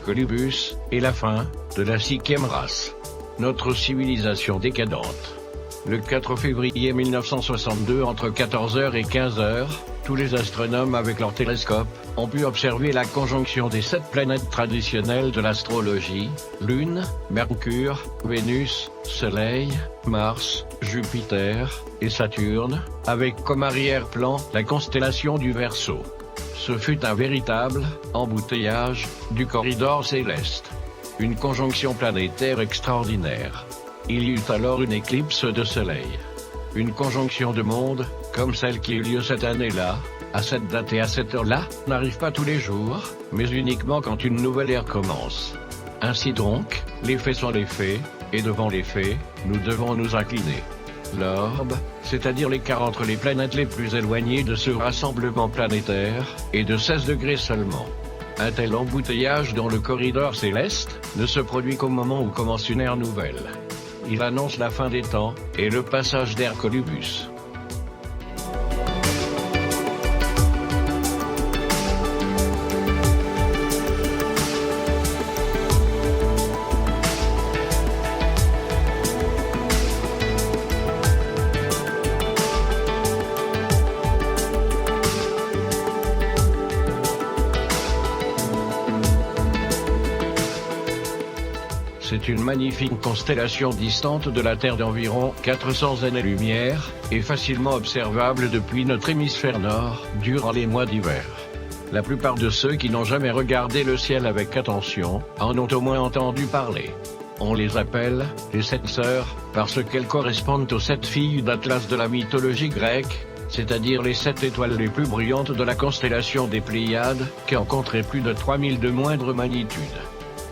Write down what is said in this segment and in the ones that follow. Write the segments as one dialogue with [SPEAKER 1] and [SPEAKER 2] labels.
[SPEAKER 1] Colubus, et la fin de la 5e race. Notre civilisation décadente. Le 4 février 1962 entre 14h et 15h, tous les astronomes avec leurs télescopes ont pu observer la conjonction des 7 planètes traditionnelles de l'astrologie, Lune, Mercure, Vénus, Soleil, Mars, Jupiter et Saturne, avec comme arrière-plan la constellation du Verseau. Ce fut un véritable embouteillage du corridor céleste. Une conjonction planétaire extraordinaire. Il y eut alors une éclipse de soleil. Une conjonction de mondes, comme celle qui eut lieu cette année-là, à cette date et à cette heure-là, n'arrive pas tous les jours, mais uniquement quand une nouvelle ère commence. Ainsi donc, les faits sont les faits, et devant les faits, nous devons nous incliner. L'orbe, c'est-à-dire l'écart entre les planètes les plus éloignées de ce rassemblement planétaire, est de 16 degrés seulement. Un tel embouteillage dans le corridor céleste ne se produit qu'au moment où commence une ère nouvelle. Il annonce la fin des temps et le passage d'ère Colubus. C'est une magnifique constellation distante de la Terre d'environ 400 années-lumière, et facilement observable depuis notre hémisphère nord, durant les mois d'hiver. La plupart de ceux qui n'ont jamais regardé le ciel avec attention, en ont au moins entendu parler. On les appelle les 7 sœurs, parce qu'elles correspondent aux 7 filles d'Atlas de la mythologie grecque, c'est-à-dire les 7 étoiles les plus brillantes de la constellation des Pléiades, qui en compterait plus de 3000 de moindre magnitude.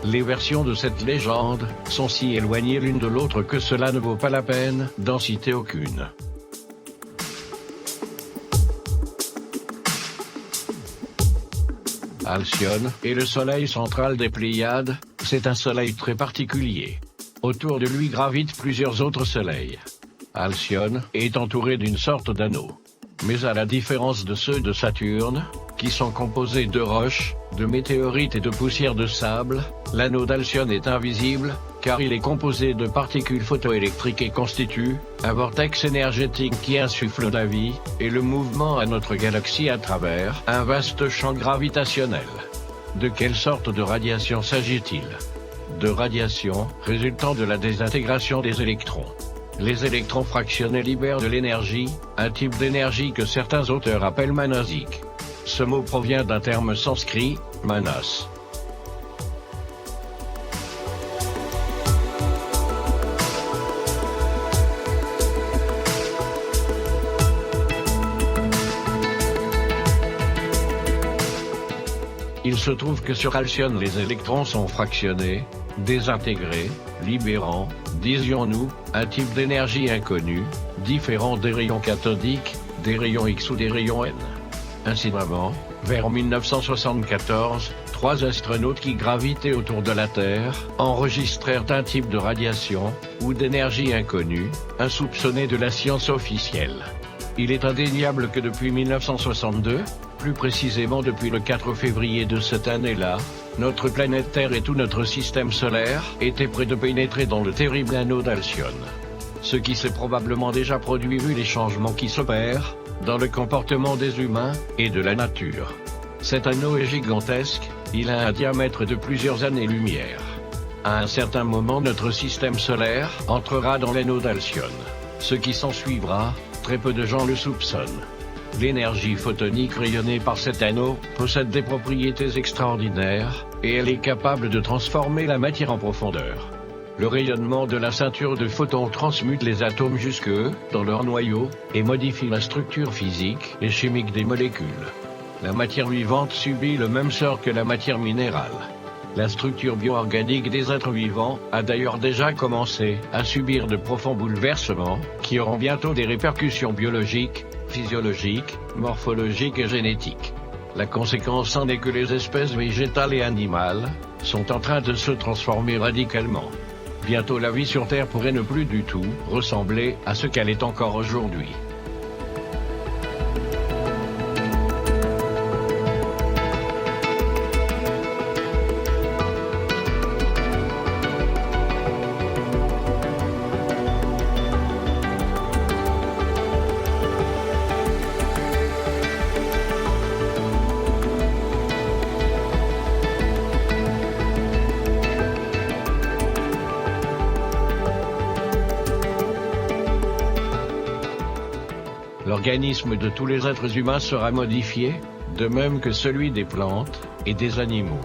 [SPEAKER 1] Les versions de cette légende sont si éloignées l'une de l'autre que cela ne vaut pas la peine d'en citer aucune. Alcyone est le soleil central des Pléiades, c'est un soleil très particulier. Autour de lui gravitent plusieurs autres soleils. Alcyone est entouré d'une sorte d'anneau. Mais à la différence de ceux de Saturne, qui sont composés de roches, de météorites et de poussière de sable, l'anneau d'Alcyone est invisible, car il est composé de particules photoélectriques et constitue un vortex énergétique qui insuffle la vie et le mouvement à notre galaxie à travers un vaste champ gravitationnel. De quelle sorte de radiation s'agit-il? De radiation résultant de la désintégration des électrons. Les électrons fractionnés libèrent de l'énergie, un type d'énergie que certains auteurs appellent manasique. Ce mot provient d'un terme sanskrit, manas. Il se trouve que sur Alcyone les électrons sont fractionnés, désintégrés, libérant, disions-nous, un type d'énergie inconnue, différent des rayons cathodiques, des rayons X ou des rayons N. Incidemment, vers 1974, 3 astronautes qui gravitaient autour de la Terre enregistrèrent un type de radiation, ou d'énergie inconnue, insoupçonnée de la science officielle. Il est indéniable que depuis 1962, plus précisément depuis le 4 février de cette année-là, notre planète Terre et tout notre système solaire étaient près de pénétrer dans le terrible anneau d'Alcyone. Ce qui s'est probablement déjà produit vu les changements qui s'opèrent dans le comportement des humains et de la nature. Cet anneau est gigantesque, il a un diamètre de plusieurs années-lumière. À un certain moment notre système solaire entrera dans l'anneau d'Alcyone. Ce qui s'ensuivra, très peu de gens le soupçonnent. L'énergie photonique rayonnée par cet anneau possède des propriétés extraordinaires, et elle est capable de transformer la matière en profondeur. Le rayonnement de la ceinture de photons transmute les atomes jusque dans leur noyau, et modifie la structure physique et chimique des molécules. La matière vivante subit le même sort que la matière minérale. La structure bioorganique des êtres vivants a d'ailleurs déjà commencé à subir de profonds bouleversements, qui auront bientôt des répercussions biologiques, physiologiques, morphologiques et génétiques. La conséquence en est que les espèces végétales et animales sont en train de se transformer radicalement. Bientôt la vie sur Terre pourrait ne plus du tout ressembler à ce qu'elle est encore aujourd'hui. L'organisme de tous les êtres humains sera modifié, de même que celui des plantes et des animaux.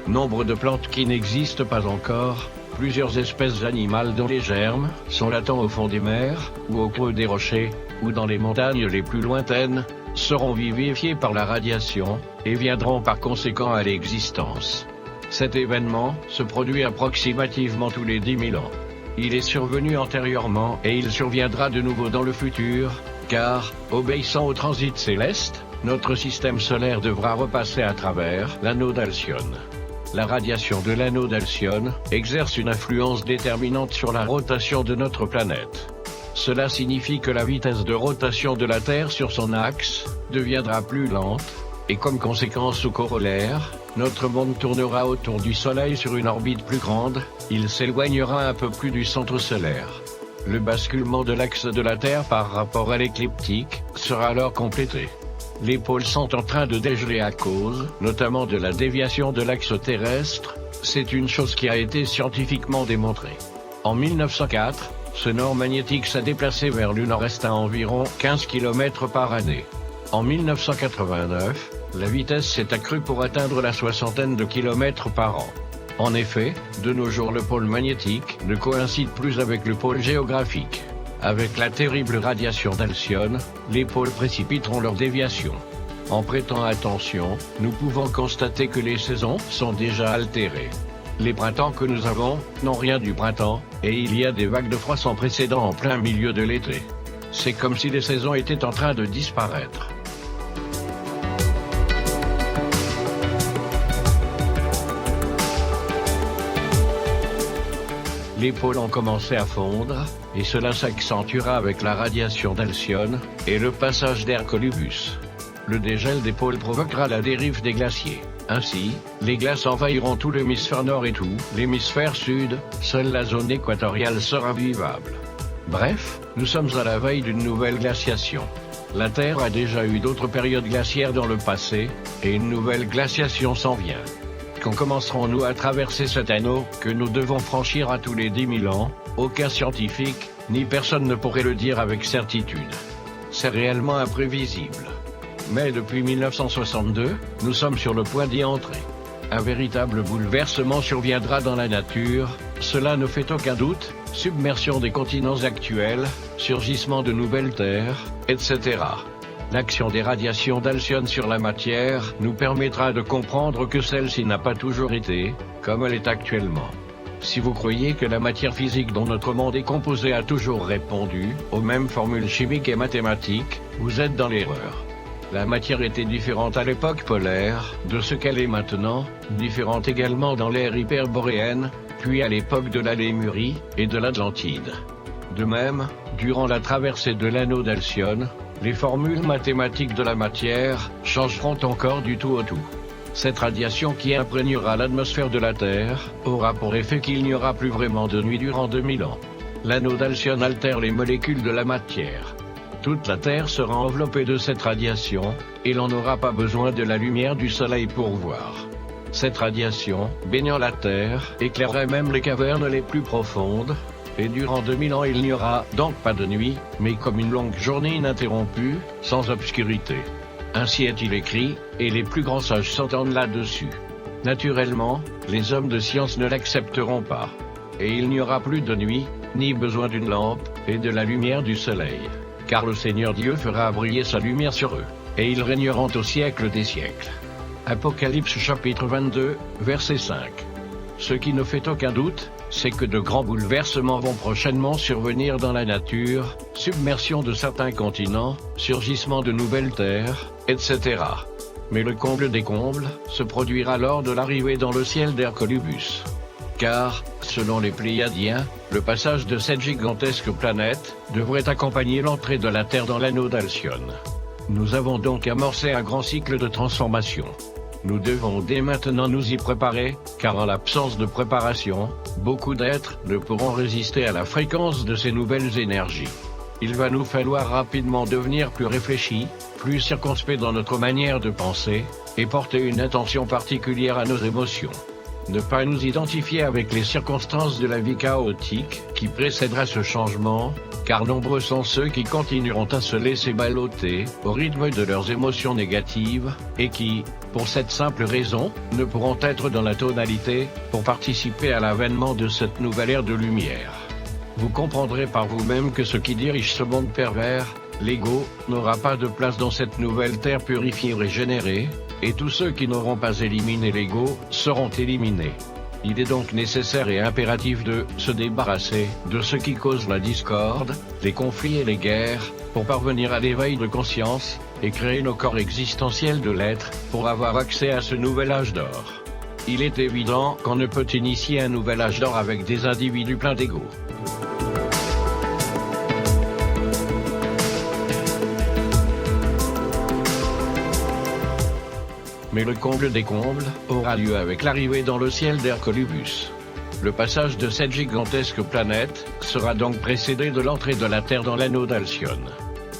[SPEAKER 1] Nombre de plantes qui n'existent pas encore, plusieurs espèces animales dont les germes sont latents au fond des mers, ou au creux des rochers, ou dans les montagnes les plus lointaines, seront vivifiées par la radiation, et viendront par conséquent à l'existence. Cet événement se produit approximativement tous les 10 000 ans. Il est survenu antérieurement et il surviendra de nouveau dans le futur, car, obéissant au transit céleste, notre système solaire devra repasser à travers l'anneau d'Alcyone. La radiation de l'anneau d'Alcyone exerce une influence déterminante sur la rotation de notre planète. Cela signifie que la vitesse de rotation de la Terre sur son axe deviendra plus lente, et comme conséquence ou corollaire, notre monde tournera autour du Soleil sur une orbite plus grande, il s'éloignera un peu plus du centre solaire. Le basculement de l'axe de la Terre par rapport à l'écliptique sera alors complété. Les pôles sont en train de dégeler à cause, notamment de la déviation de l'axe terrestre, c'est une chose qui a été scientifiquement démontrée. En 1904, ce nord magnétique s'est déplacé vers le nord-est à environ 15 km par année. En 1989, la vitesse s'est accrue pour atteindre la soixantaine de kilomètres par an. En effet, de nos jours le pôle magnétique ne coïncide plus avec le pôle géographique. Avec la terrible radiation d'Alcyone, les pôles précipiteront leur déviation. En prêtant attention, nous pouvons constater que les saisons sont déjà altérées. Les printemps que nous avons n'ont rien du printemps, et il y a des vagues de froid sans précédent en plein milieu de l'été. C'est comme si les saisons étaient en train de disparaître. Les pôles ont commencé à fondre, et cela s'accentuera avec la radiation d'Alcyone et le passage d'Hercolubus. Le dégel des pôles provoquera la dérive des glaciers. Ainsi, les glaces envahiront tout l'hémisphère nord et tout l'hémisphère sud, seule la zone équatoriale sera vivable. Bref, nous sommes à la veille d'une nouvelle glaciation. La Terre a déjà eu d'autres périodes glaciaires dans le passé, et une nouvelle glaciation s'en vient. Quand commencerons-nous à traverser cet anneau que nous devons franchir à tous les 10 000 ans? Aucun scientifique, ni personne ne pourrait le dire avec certitude. C'est réellement imprévisible. Mais depuis 1962, nous sommes sur le point d'y entrer. Un véritable bouleversement surviendra dans la nature, cela ne fait aucun doute, submersion des continents actuels, surgissement de nouvelles terres, etc. L'action des radiations d'Alcyone sur la matière nous permettra de comprendre que celle-ci n'a pas toujours été, comme elle est actuellement. Si vous croyez que la matière physique dont notre monde est composé a toujours répondu aux mêmes formules chimiques et mathématiques, vous êtes dans l'erreur. La matière était différente à l'époque polaire de ce qu'elle est maintenant, différente également dans l'ère hyperboréenne, puis à l'époque de la Lémurie et de l'Atlantide. De même, durant la traversée de l'anneau d'Alcyone, les formules mathématiques de la matière changeront encore du tout au tout. Cette radiation qui imprégnera l'atmosphère de la Terre aura pour effet qu'il n'y aura plus vraiment de nuit durant 2000 ans. L'anneau d'Alcyone altère les molécules de la matière. Toute la Terre sera enveloppée de cette radiation, et l'on n'aura pas besoin de la lumière du Soleil pour voir. Cette radiation, baignant la Terre, éclairerait même les cavernes les plus profondes, et durant 2000 ans il n'y aura donc pas de nuit, mais comme une longue journée ininterrompue, sans obscurité. Ainsi est-il écrit, et les plus grands sages s'entendent là-dessus. Naturellement, les hommes de science ne l'accepteront pas. Et il n'y aura plus de nuit, ni besoin d'une lampe, et de la lumière du soleil. Car le Seigneur Dieu fera briller sa lumière sur eux, et ils régneront au siècle des siècles. Apocalypse chapitre 22, verset 5. Ce qui ne fait aucun doute, c'est que de grands bouleversements vont prochainement survenir dans la nature, submersion de certains continents, surgissement de nouvelles terres, etc. Mais le comble des combles se produira lors de l'arrivée dans le ciel d'Hercolubus. Car, selon les Pléiadiens, le passage de cette gigantesque planète devrait accompagner l'entrée de la Terre dans l'anneau d'Alcyone. Nous avons donc amorcé un grand cycle de transformation. Nous devons dès maintenant nous y préparer, car en l'absence de préparation, beaucoup d'êtres ne pourront résister à la fréquence de ces nouvelles énergies. Il va nous falloir rapidement devenir plus réfléchis, plus circonspects dans notre manière de penser, et porter une attention particulière à nos émotions. Ne pas nous identifier avec les circonstances de la vie chaotique qui précédera ce changement, car nombreux sont ceux qui continueront à se laisser balloter au rythme de leurs émotions négatives, et qui, pour cette simple raison, ne pourront être dans la tonalité pour participer à l'avènement de cette nouvelle ère de lumière. Vous comprendrez par vous-même que ce qui dirige ce monde pervers, l'ego, n'aura pas de place dans cette nouvelle terre purifiée et régénérée, et tous ceux qui n'auront pas éliminé l'ego seront éliminés. Il est donc nécessaire et impératif de se débarrasser de ce qui cause la discorde, les conflits et les guerres, pour parvenir à l'éveil de conscience, et créer nos corps existentiels de l'être, pour avoir accès à ce nouvel âge d'or. Il est évident qu'on ne peut initier un nouvel âge d'or avec des individus pleins d'ego. Mais le comble des combles aura lieu avec l'arrivée dans le ciel d'Hercolubus. Le passage de cette gigantesque planète sera donc précédé de l'entrée de la Terre dans l'anneau d'Alcyone.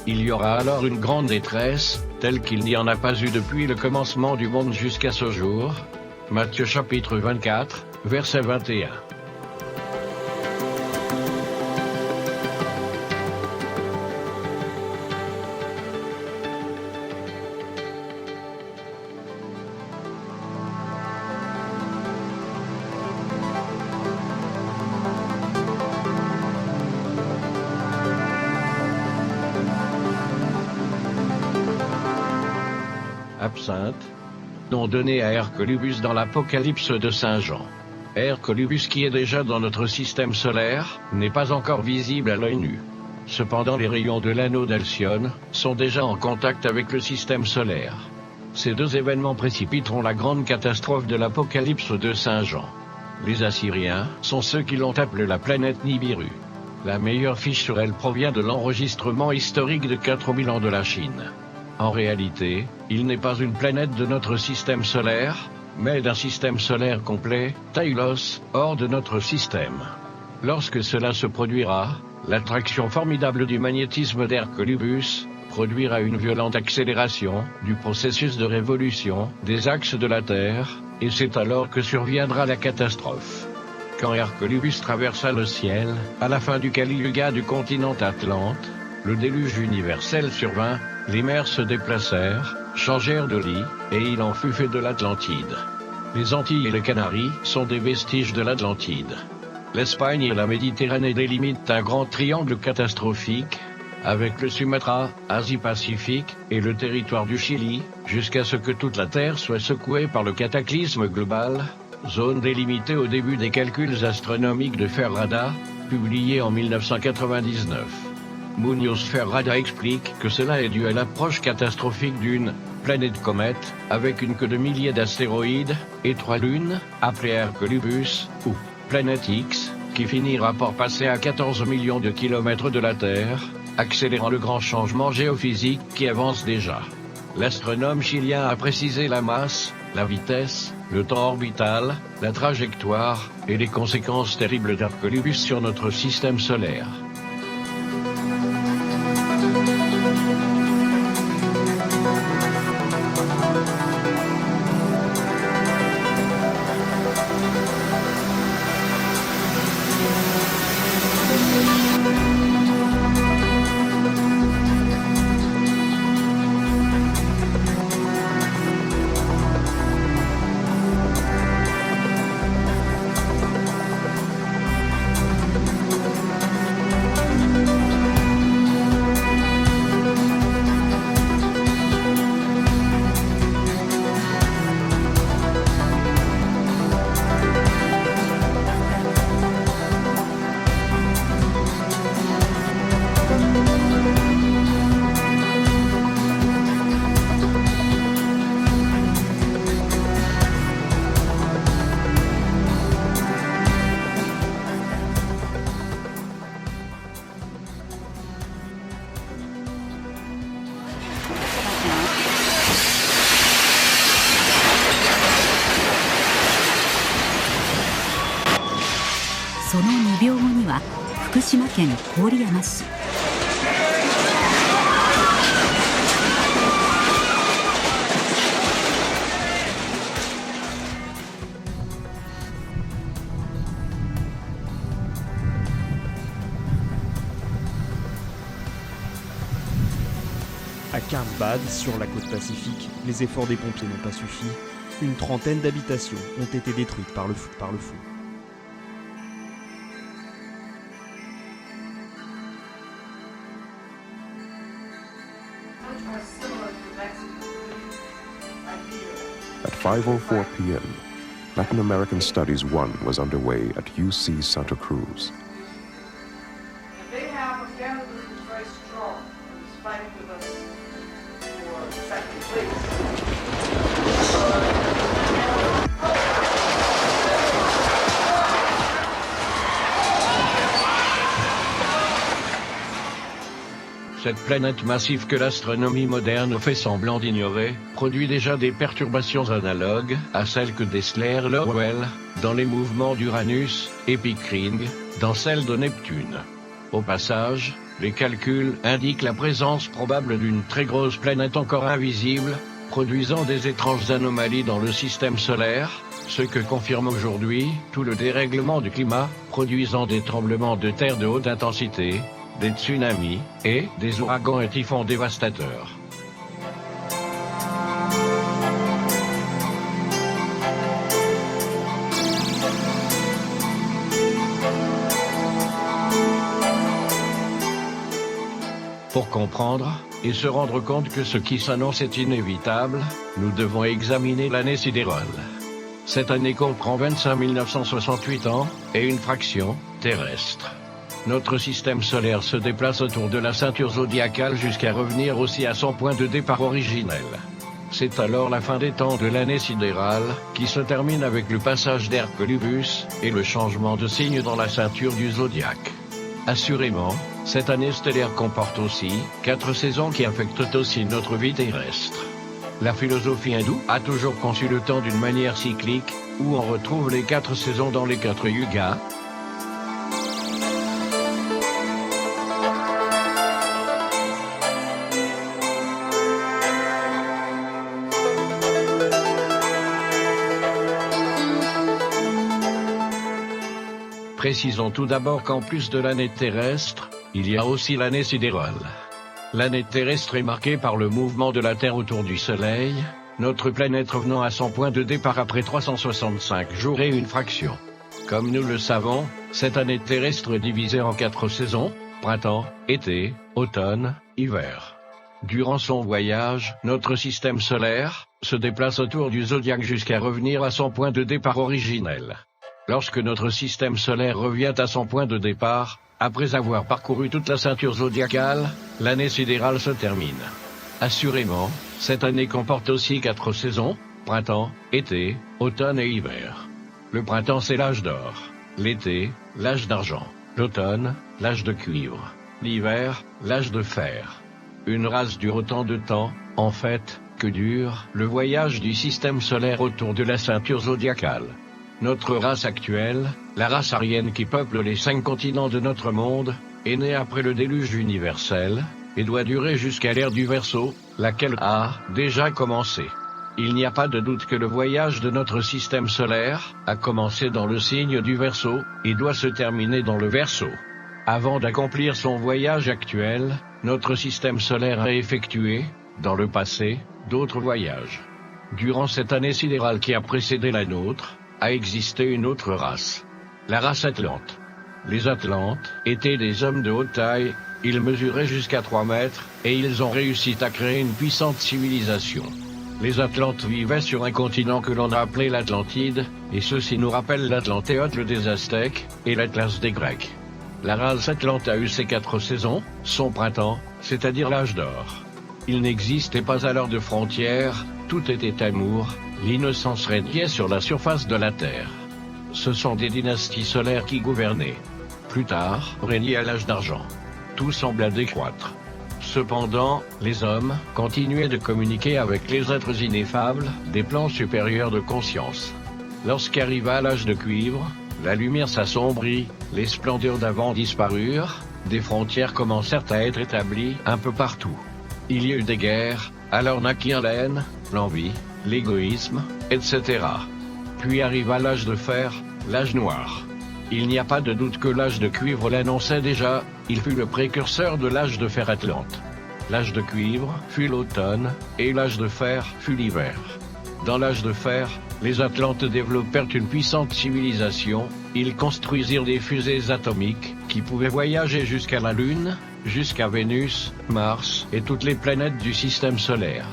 [SPEAKER 1] Il y aura alors une grande détresse, telle qu'il n'y en a pas eu depuis le commencement du monde jusqu'à ce jour. Matthieu chapitre 24, verset 21. Absinthe, nom donné à Hercolubus dans l'Apocalypse de Saint Jean. Hercolubus, qui est déjà dans notre système solaire, n'est pas encore visible à l'œil nu. Cependant, les rayons de l'anneau d'Alcyone sont déjà en contact avec le système solaire. Ces deux événements précipiteront la grande catastrophe de l'Apocalypse de Saint Jean. Les Assyriens sont ceux qui l'ont appelée la planète Nibiru. La meilleure fiche sur elle provient de l'enregistrement historique de 4000 ans de la Chine. En réalité, il n'est pas une planète de notre système solaire, mais d'un système solaire complet, Tailos, hors de notre système. Lorsque cela se produira, l'attraction formidable du magnétisme d'Hercolubus produira une violente accélération du processus de révolution des axes de la Terre, et c'est alors que surviendra la catastrophe. Quand Hercolubus traversa le ciel, à la fin du Kali Yuga du continent Atlante, le déluge universel survint, les mers se déplacèrent, changèrent de lit, et il en fut fait de l'Atlantide. Les Antilles et les Canaries sont des vestiges de l'Atlantide. L'Espagne et la Méditerranée délimitent un grand triangle catastrophique, avec le Sumatra, Asie-Pacifique, et le territoire du Chili, jusqu'à ce que toute la Terre soit secouée par le cataclysme global, zone délimitée au début des calculs astronomiques de Ferrada, publié en 1999. Muñoz Ferrada explique que cela est dû à l'approche catastrophique d'une planète-comète, avec une queue de milliers d'astéroïdes, et 3 lunes, appelées Hercolubus, ou planète X, qui finira par passer à 14 millions de kilomètres de la Terre, accélérant le grand changement géophysique qui avance déjà. L'astronome chilien a précisé la masse, la vitesse, le temps orbital, la trajectoire, et les conséquences terribles d'Hercolubus sur notre système solaire.
[SPEAKER 2] その2秒後には福島県郡山市。
[SPEAKER 3] À Carlsbad, sur la côte pacifique, les efforts des pompiers n'ont pas suffi. Une trentaine d'habitations ont été détruites par le feu.
[SPEAKER 4] At 5:04 p.m., Latin American Studies 1 was underway at UC Santa Cruz.
[SPEAKER 5] They have a family group that's very strong and is fighting with us for second place.
[SPEAKER 1] Cette planète massive que l'astronomie moderne fait semblant d'ignorer, produit déjà des perturbations analogues à celles que décelèrent Lowell dans les mouvements d'Uranus et Pickering dans celles de Neptune. Au passage, les calculs indiquent la présence probable d'une très grosse planète encore invisible, produisant des étranges anomalies dans le système solaire, ce que confirme aujourd'hui tout le dérèglement du climat, produisant des tremblements de terre de haute intensité, des tsunamis, et des ouragans et typhons dévastateurs. Pour comprendre, et se rendre compte que ce qui s'annonce est inévitable, nous devons examiner l'année sidérale. Cette année comprend 25 968 ans, et une fraction, terrestre. Notre système solaire se déplace autour de la ceinture zodiacale jusqu'à revenir aussi à son point de départ originel. C'est alors la fin des temps de l'année sidérale, qui se termine avec le passage d'Herculubus et le changement de signe dans la ceinture du zodiaque. Assurément, cette année stellaire comporte aussi 4 saisons qui affectent aussi notre vie terrestre. La philosophie hindoue a toujours conçu le temps d'une manière cyclique, où on retrouve les 4 saisons dans les 4 yugas. Précisons tout d'abord qu'en plus de l'année terrestre, il y a aussi l'année sidérale. L'année terrestre est marquée par le mouvement de la Terre autour du Soleil, notre planète revenant à son point de départ après 365 jours et une fraction. Comme nous le savons, cette année terrestre est divisée en 4 saisons, printemps, été, automne, hiver. Durant son voyage, notre système solaire se déplace autour du zodiaque jusqu'à revenir à son point de départ originel. Lorsque notre système solaire revient à son point de départ, après avoir parcouru toute la ceinture zodiacale, l'année sidérale se termine. Assurément, cette année comporte aussi 4 saisons, printemps, été, automne et hiver. Le printemps c'est l'âge d'or, l'été, l'âge d'argent, l'automne, l'âge de cuivre, l'hiver, l'âge de fer. Une race dure autant de temps, en fait, que dure le voyage du système solaire autour de la ceinture zodiacale. Notre race actuelle, la race aryenne qui peuple les 5 continents de notre monde, est née après le déluge universel, et doit durer jusqu'à l'ère du Verseau, laquelle a déjà commencé. Il n'y a pas de doute que le voyage de notre système solaire a commencé dans le signe du Verseau, et doit se terminer dans le Verseau. Avant d'accomplir son voyage actuel, notre système solaire a effectué, dans le passé, d'autres voyages. Durant cette année sidérale qui a précédé la nôtre, a existé une autre race. La race Atlante. Les Atlantes étaient des hommes de haute taille, ils mesuraient jusqu'à 3 mètres, et ils ont réussi à créer une puissante civilisation. Les Atlantes vivaient sur un continent que l'on a appelé l'Atlantide, et ceci nous rappelle l'Atlantéotle des Aztèques, et l'Atlas des Grecs. La race Atlante a eu ses 4 saisons, son printemps, c'est-à-dire l'âge d'or. Il n'existait pas alors de frontières, tout était amour, l'innocence régnait sur la surface de la Terre. Ce sont des dynasties solaires qui gouvernaient. Plus tard, régnait à l'âge d'argent. Tout sembla décroître. Cependant, les hommes continuaient de communiquer avec les êtres ineffables, des plans supérieurs de conscience. Lorsqu'arriva l'âge de cuivre, la lumière s'assombrit, les splendeurs d'avant disparurent, des frontières commencèrent à être établies un peu partout. Il y eut des guerres, alors naquit la haine, l'envie, l'égoïsme, etc. Puis arriva l'âge de fer, l'âge noir. Il n'y a pas de doute que l'âge de cuivre l'annonçait déjà, il fut le précurseur de l'âge de fer Atlante. L'âge de cuivre fut l'automne, et l'âge de fer fut l'hiver. Dans l'âge de fer, les Atlantes développèrent une puissante civilisation. Ils construisirent des fusées atomiques qui pouvaient voyager jusqu'à la Lune, jusqu'à Vénus, Mars et toutes les planètes du système solaire.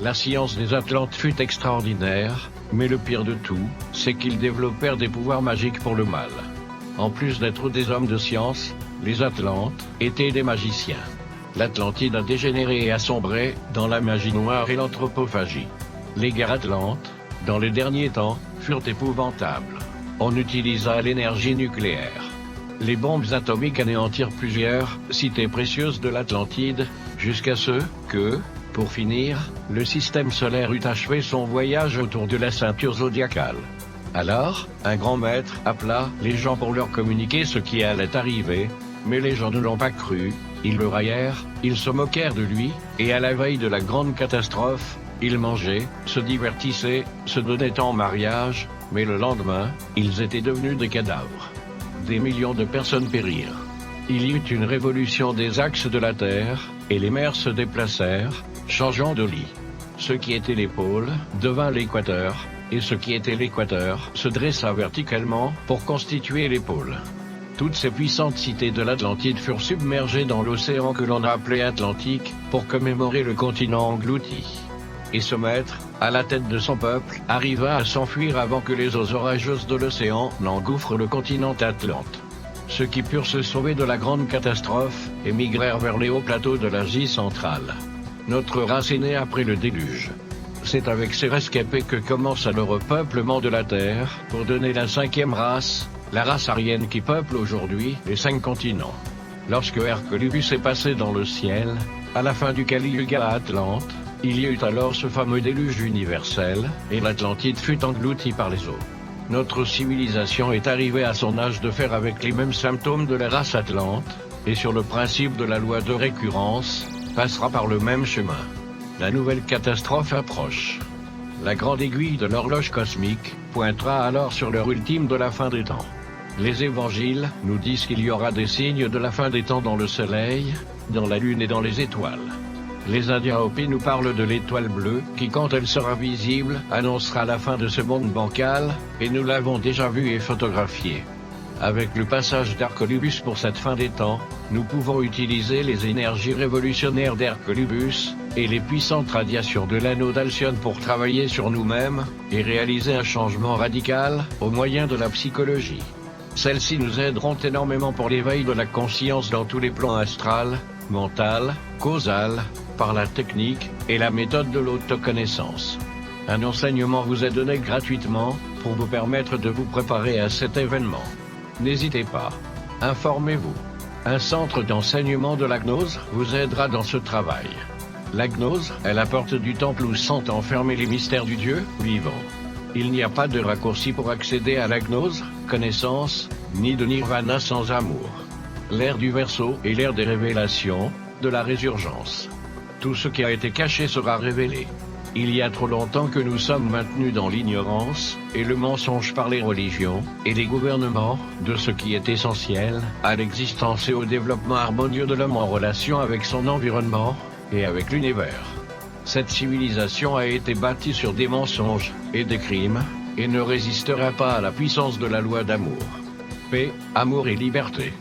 [SPEAKER 1] La science des Atlantes fut extraordinaire, mais le pire de tout, c'est qu'ils développèrent des pouvoirs magiques pour le mal. En plus d'être des hommes de science, les Atlantes étaient des magiciens. L'Atlantide a dégénéré et assombré dans la magie noire et l'anthropophagie. Les guerres atlantes, dans les derniers temps, furent épouvantables. On utilisa l'énergie nucléaire. Les bombes atomiques anéantirent plusieurs cités précieuses de l'Atlantide, jusqu'à ce que, pour finir, le système solaire eut achevé son voyage autour de la ceinture zodiacale. Alors, un grand maître appela les gens pour leur communiquer ce qui allait arriver, mais les gens ne l'ont pas cru, ils le raillèrent, ils se moquèrent de lui, et à la veille de la grande catastrophe, ils mangeaient, se divertissaient, se donnaient en mariage, mais le lendemain, ils étaient devenus des cadavres. Des millions de personnes périrent. Il y eut une révolution des axes de la Terre, et les mers se déplacèrent, changeant de lit. Ce qui était les pôles devint l'équateur, et ce qui était l'équateur se dressa verticalement pour constituer les pôles. Toutes ces puissantes cités de l'Atlantide furent submergées dans l'océan que l'on a appelé Atlantique, pour commémorer le continent englouti. Et ce maître, à la tête de son peuple, arriva à s'enfuir avant que les eaux orageuses de l'océan n'engouffrent le continent Atlante. Ceux qui purent se sauver de la grande catastrophe émigrèrent vers les hauts plateaux de l'Asie centrale. Notre race est née après le déluge. C'est avec ces rescapés que commence le repeuplement de la Terre, pour donner la 5e race, la race aryenne qui peuple aujourd'hui les 5 continents. Lorsque Hercolubus est passé dans le ciel, à la fin du Kali Yuga à Atlante, il y eut alors ce fameux déluge universel, et l'Atlantide fut engloutie par les eaux. Notre civilisation est arrivée à son âge de fer avec les mêmes symptômes de la race atlante, et sur le principe de la loi de récurrence, passera par le même chemin. La nouvelle catastrophe approche. La grande aiguille de l'horloge cosmique pointera alors sur l'heure ultime de la fin des temps. Les évangiles nous disent qu'il y aura des signes de la fin des temps dans le soleil, dans la lune et dans les étoiles. Les Indiens Hopi nous parlent de l'étoile bleue, qui quand elle sera visible, annoncera la fin de ce monde bancal, et nous l'avons déjà vu et photographié. Avec le passage d'Hercolubus pour cette fin des temps, nous pouvons utiliser les énergies révolutionnaires d'Hercolubus, et les puissantes radiations de l'anneau d'Alcyone pour travailler sur nous-mêmes, et réaliser un changement radical, au moyen de la psychologie. Celles-ci nous aideront énormément pour l'éveil de la conscience dans tous les plans astral, mental, causal, par la technique et la méthode de l'autoconnaissance. Un enseignement vous est donné gratuitement pour vous permettre de vous préparer à cet événement. N'hésitez pas. Informez-vous. Un centre d'enseignement de la gnose vous aidera dans ce travail. La gnose est la porte du temple où sont enfermés les mystères du Dieu vivant. Il n'y a pas de raccourci pour accéder à la gnose, connaissance, ni de nirvana sans amour. L'ère du Verseau est l'ère des révélations, de la résurgence. Tout ce qui a été caché sera révélé. Il y a trop longtemps que nous sommes maintenus dans l'ignorance, et le mensonge par les religions, et les gouvernements, de ce qui est essentiel, à l'existence et au développement harmonieux de l'homme en relation avec son environnement, et avec l'univers. Cette civilisation a été bâtie sur des mensonges, et des crimes, et ne résistera pas à la puissance de la loi d'amour. Paix, amour et liberté.